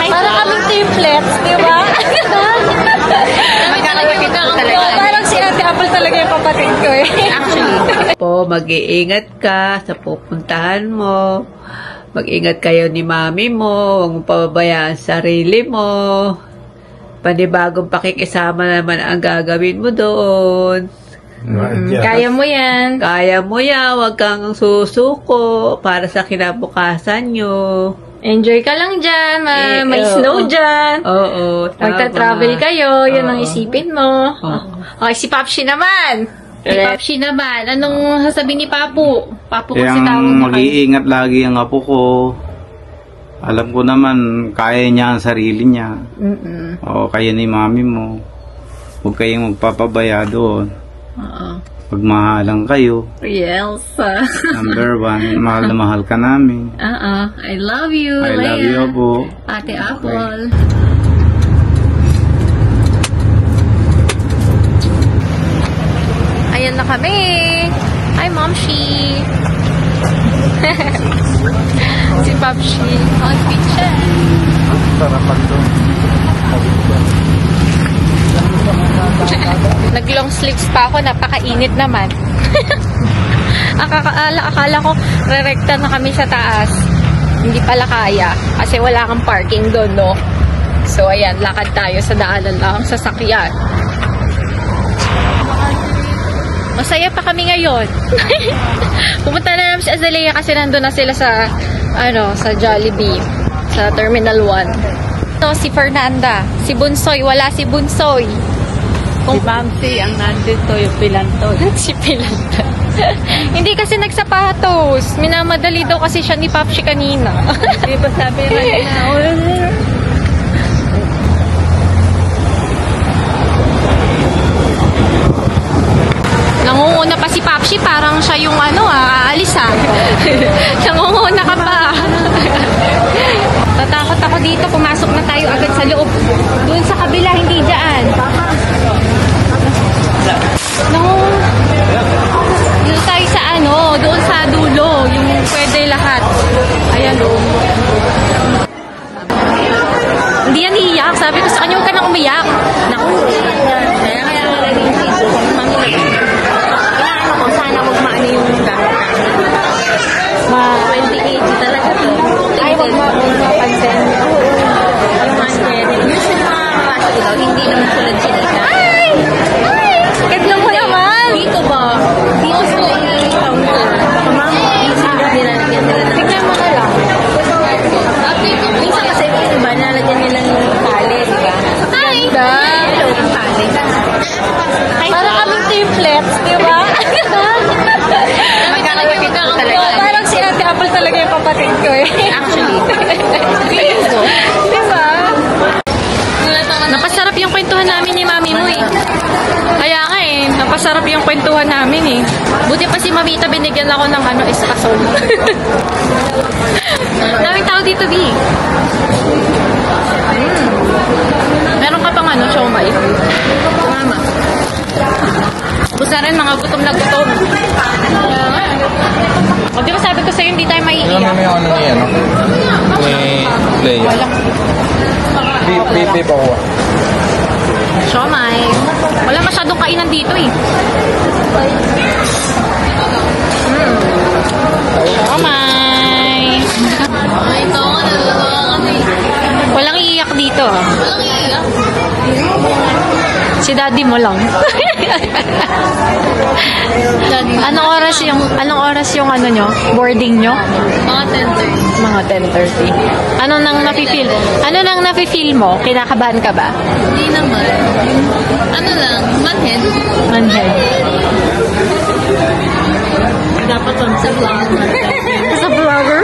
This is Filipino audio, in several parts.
Para kaming triplets, di ba? Parang si Ate Apple talaga yung kapatid ko eh. Actually. Po, mag-iingat ka sa pupuntahan mo. Mag-ingat kayo ni mami mo. Huwag mong pababayaan sarili mo. Panibagong pakikisama naman ang gagawin mo doon. Kaya mo yan. Kaya mo yan. Huwag kang susuko para sa kinabukasan nyo. Enjoy ka lang dyan. May snow dyan. Oo. Magta-travel kayo. Yun ang isipin mo. Okay, si Papshi naman. Si Papshi naman. Anong sasabihin ni Papu? Papu kasi tawag mo kayo. Mag-iingat lagi ang apo ko. Alam ko naman, kaya niya ang sarili niya. O kaya ni mami mo. Huwag kayong magpapabaya doon. Pagmahalang kayo. Yes. Number 1, mahal na mahal ka namin. I love you, I love you, Apo. Ate Apple. Ayan na kami. Hi, Momshi. Si Papshi. On speech siya. Sarapan doon. Nag-long sleeves pa ako, napakainit naman. Akala ko, re-recta na kami sa taas. Hindi pala kaya, kasi wala kang parking doon, no? So, ayan, lakad tayo sa daanan lang, sasakyan. Masaya pa kami ngayon. Pumunta na namin si Azalea kasi nandun na sila sa, sa Jollibee, sa Terminal 1. So, si Fernanda, si Bunsoy, wala si Bunsoy. Si Mamsi ang nandito, yung Pilantos. Si Pilantos. Hindi kasi nagsapatos. Minamadali daw kasi siya ni Papshi kanina. Di ba sabi rin na, nangunguna pa si Papshi, parang siya yung aalis Nangunguna ka pa. Tatakot ako dito, pumasok na tayo agad sa loob. Doon sa kabila, hindi dyan. Doon tayo sa doon sa dulo, yung pwede lahat. Ayan doon. Hindi yan iiyak. Sabi ko sa kanya, huwag ka nang umiyak. Naku. Sana huwag maano yung gamit. 20 kg talaga to. Ay, huwag mapansin. Usually mga kapasok daw, hindi naman tulad sinika. Ay! Kadlang mo naman! Dito ba? Dito sa counter. Tignan mo na lang. Minsan kasi iba, nalagyan nilang tali, di ba? Ay! Para kaming triplets, di ba? Parang si Ate Apple talaga yung kapatid ko eh. Actually. Di ba? Napasarap yung kwentuhan namin ni mami mo eh. Kaya nga eh, napasarap yung kwentuhan namin eh. Buti pa si Mamita, binigyan ako ng espasol. Daming tao dito, Bi. Meron ka pang siomay? Mama. Busa rin, mga gutom na gutom. O, di ba sabi ko sa'yo, hindi tayo maiiyak? May yan, may play. Beep ako. Siomay. Wala masyadong kainan dito eh. Siomay. Walang iiyak dito. Walang iiyak? Si daddy mo lang. Anong oras yung nyo? Boarding nyo? Mga 10:30. Mga 10:30. Ano nang nafe-feel mo? Kinakabahan ka ba? Hindi naman. Manhead. Manhead. Dapat sa vlogger. Sa vlogger?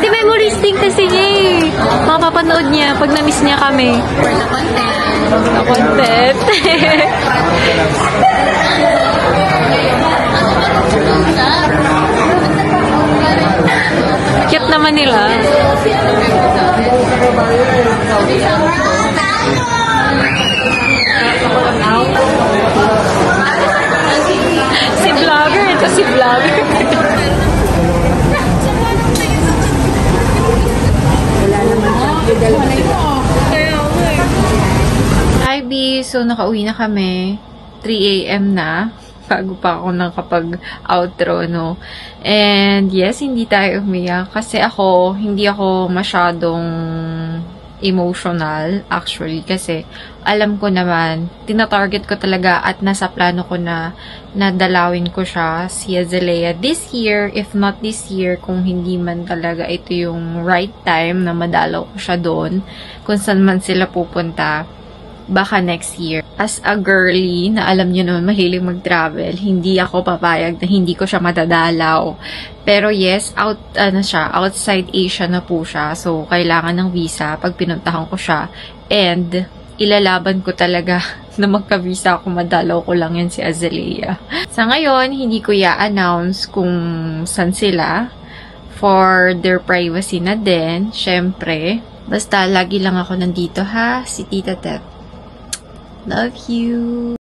Di memories din kasi niya eh. Mapapanood niya pag na-miss niya kami. For the content. The content. Cute naman nila. Si vlogger. Ito si vlogger. So, nakauwi na kami. 3 a.m. na. Bago pa ako nakapag-outro, no? And, yes, hindi tayo umiyak. Kasi hindi ako masyadong emotional, actually. Kasi, alam ko naman, tinatarget ko talaga at nasa plano ko na nadalawin ko siya, si Azalea, this year. If not this year, kung hindi man talaga ito yung right time na madalaw ko siya doon, kung saan man sila pupunta, baka next year. As a girly, na alam nyo naman mahilig mag-travel, hindi ako papayag na hindi ko siya madadalaw. Pero yes, outside Asia na po siya. So, kailangan ng visa pag pinuntahan ko siya. And, ilalaban ko talaga na magka-visa ako, madalaw ko lang yan si Azalea. Sa ngayon, hindi ko i-announce kung saan sila. For their privacy na din, syempre. Basta, lagi lang ako nandito ha, si Tita Tet. Love you!